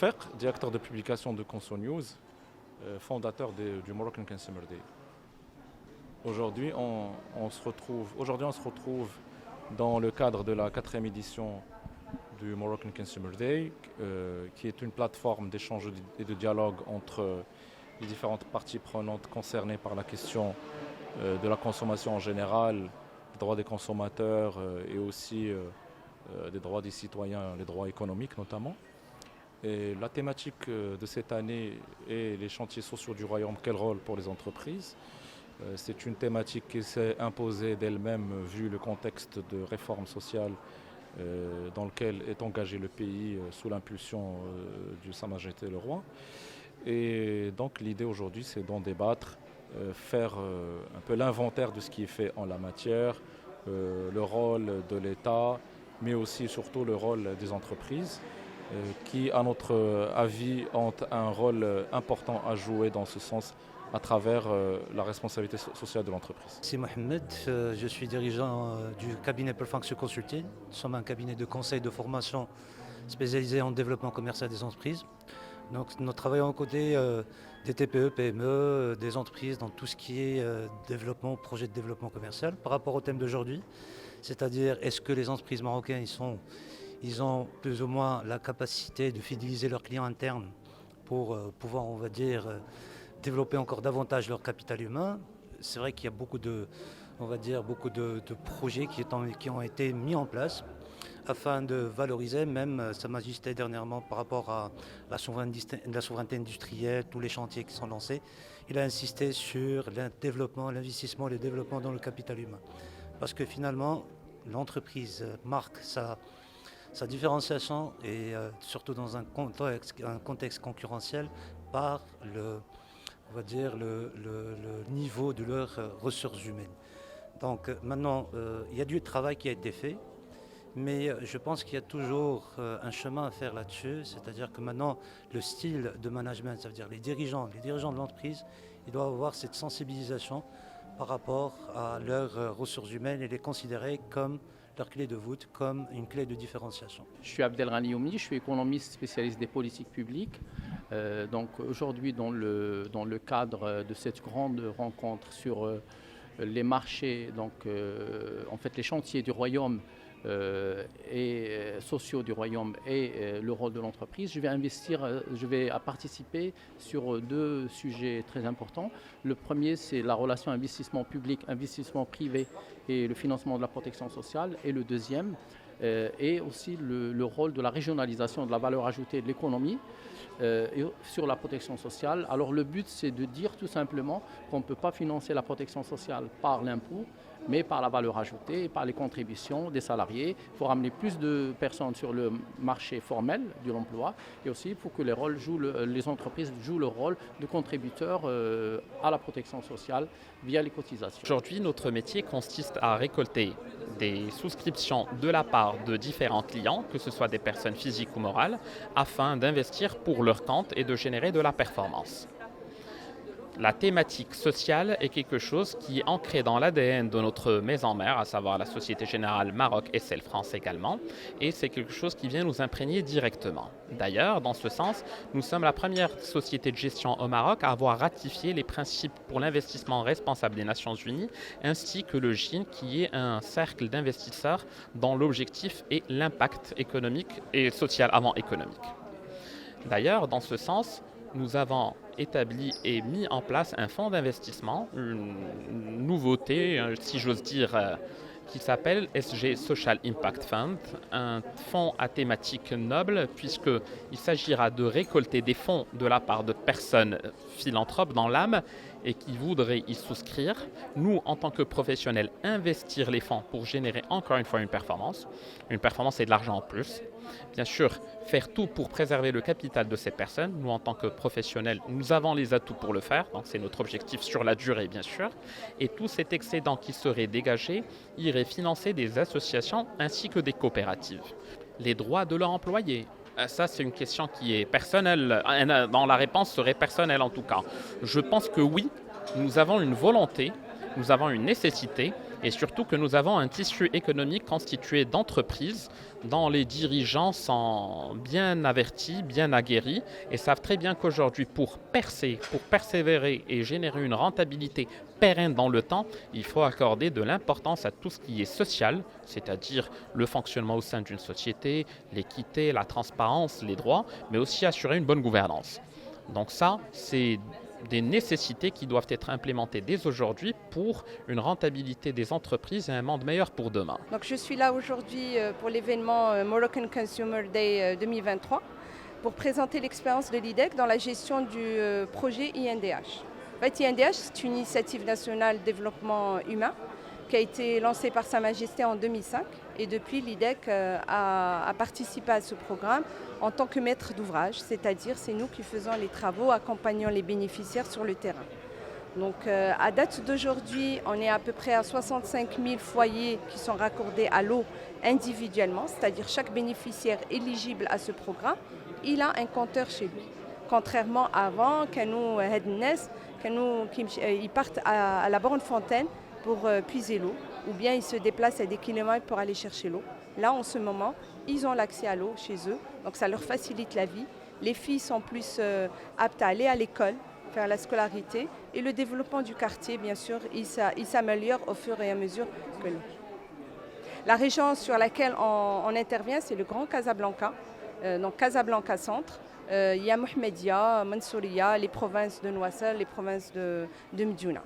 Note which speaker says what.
Speaker 1: Tawfiq, directeur de publication de Conso News, fondateur du Moroccan Consumer Day. Aujourd'hui, on se retrouve dans le cadre de la 4e édition du Moroccan Consumer Day, qui est une plateforme d'échange et de dialogue entre les différentes parties prenantes concernées par la question de la consommation en général, des droits des consommateurs et aussi des droits des citoyens, les droits économiques notamment. Et la thématique de cette année est les chantiers sociaux du royaume, quel rôle pour les entreprises. C'est une thématique qui s'est imposée d'elle-même vu le contexte de réforme sociale dans lequel est engagé le pays sous l'impulsion de Sa Majesté le Roi. Et donc l'idée aujourd'hui, c'est d'en débattre, faire un peu l'inventaire de ce qui est fait en la matière, le rôle de l'État, mais aussi surtout le rôle des entreprises, qui, à notre avis, ont un rôle important à jouer dans ce sens à travers la responsabilité sociale de l'entreprise.
Speaker 2: C'est Mohamed, je suis dirigeant du cabinet Perfunction Consulting. Nous sommes un cabinet de conseil de formation spécialisé en développement commercial des entreprises. Donc, nous travaillons aux côtés des TPE, PME, des entreprises dans tout ce qui est développement, projet de développement commercial. Par rapport au thème d'aujourd'hui, c'est-à-dire est-ce que les entreprises marocaines ils ont plus ou moins la capacité de fidéliser leurs clients internes pour pouvoir, on va dire, développer encore davantage leur capital humain. C'est vrai qu'il y a beaucoup de projets qui ont été mis en place afin de valoriser même Sa Majesté dernièrement par rapport à la souveraineté industrielle, tous les chantiers qui sont lancés. Il a insisté sur l'investissement et le développement dans le capital humain. Parce que finalement, l'entreprise marque sa différenciation et surtout dans un contexte concurrentiel par le niveau de leurs ressources humaines. Donc maintenant, il y a du travail qui a été fait, mais je pense qu'il y a toujours un chemin à faire là-dessus, c'est-à-dire que maintenant, le style de management, ça veut dire les dirigeants de l'entreprise, ils doivent avoir cette sensibilisation par rapport à leurs ressources humaines et les considérer comme leur clé de voûte, comme une clé de différenciation.
Speaker 3: Je suis Abdelghani Youmi, je suis économiste spécialiste des politiques publiques. Donc aujourd'hui, dans le cadre de cette grande rencontre sur les marchés, donc en fait les chantiers du royaume et sociaux du royaume et le rôle de l'entreprise, je vais participer sur 2 sujets très importants. Le premier, c'est la relation investissement public, investissement privé et le financement de la protection sociale. Et le deuxième est aussi le rôle de la régionalisation de la valeur ajoutée de l'économie sur la protection sociale. Alors le but, c'est de dire tout simplement qu'on ne peut pas financer la protection sociale par l'impôt, mais par la valeur ajoutée, par les contributions des salariés. Il faut ramener plus de personnes sur le marché formel de l'emploi et aussi il faut que les entreprises jouent le rôle de contributeurs à la protection sociale via les cotisations.
Speaker 4: Aujourd'hui, notre métier consiste à récolter des souscriptions de la part de différents clients, que ce soit des personnes physiques ou morales, afin d'investir pour leur compte et de générer de la performance. La thématique sociale est quelque chose qui est ancré dans l'ADN de notre maison mère, à savoir la Société Générale Maroc et celle France également, et c'est quelque chose qui vient nous imprégner directement. D'ailleurs, dans ce sens, nous sommes la première société de gestion au Maroc à avoir ratifié les principes pour l'investissement responsable des Nations Unies, ainsi que le GIN, qui est un cercle d'investisseurs dont l'objectif est l'impact économique et social avant économique. D'ailleurs, dans ce sens, nous avons établi et mis en place un fonds d'investissement, une nouveauté, si j'ose dire, qui s'appelle SG Social Impact Fund, un fonds à thématique noble puisqu'il s'agira de récolter des fonds de la part de personnes philanthropes dans l'âme et qui voudraient y souscrire. Nous, en tant que professionnels, investir les fonds pour générer encore une fois une performance. Une performance, c'est de l'argent en plus. Bien sûr, faire tout pour préserver le capital de ces personnes. Nous, en tant que professionnels, nous avons les atouts pour le faire. Donc, c'est notre objectif sur la durée, bien sûr. Et tout cet excédent qui serait dégagé irait financer des associations ainsi que des coopératives. Les droits de leurs employés. Ça, c'est une question qui est personnelle. Dans la réponse serait personnelle en tout cas. Je pense que oui, nous avons une volonté, nous avons une nécessité et surtout que nous avons un tissu économique constitué d'entreprises dont les dirigeants sont bien avertis, bien aguerris et savent très bien qu'aujourd'hui, pour percer, pour persévérer et générer une rentabilité pérenne dans le temps, il faut accorder de l'importance à tout ce qui est social, c'est-à-dire le fonctionnement au sein d'une société, l'équité, la transparence, les droits, mais aussi assurer une bonne gouvernance. Donc ça, c'est des nécessités qui doivent être implémentées dès aujourd'hui pour une rentabilité des entreprises et un monde meilleur pour demain.
Speaker 5: Donc je suis là aujourd'hui pour l'événement Moroccan Consumer Day 2023 pour présenter l'expérience de l'IDEC dans la gestion du projet INDH. En fait, INDH, c'est une initiative nationale de développement humain qui a été lancée par Sa Majesté en 2005 et depuis l'IDEC a participé à ce programme en tant que maître d'ouvrage, c'est-à-dire c'est nous qui faisons les travaux accompagnant les bénéficiaires sur le terrain. Donc à date d'aujourd'hui, on est à peu près à 65 000 foyers qui sont raccordés à l'eau individuellement, c'est-à-dire chaque bénéficiaire éligible à ce programme, il a un compteur chez lui. Contrairement à avant, ils partent à la borne fontaine pour puiser l'eau, ou bien ils se déplacent à des kilomètres pour aller chercher l'eau. Là, en ce moment, ils ont l'accès à l'eau chez eux, donc ça leur facilite la vie. Les filles sont plus aptes à aller à l'école, faire la scolarité, et le développement du quartier, bien sûr, il s'améliore au fur et à mesure que l'eau. La région sur laquelle on intervient, c'est le Grand Casablanca, donc Casablanca Centre. Il y a Mohamedia, Mansouria, les provinces de Nouassel, les provinces de Mediouna.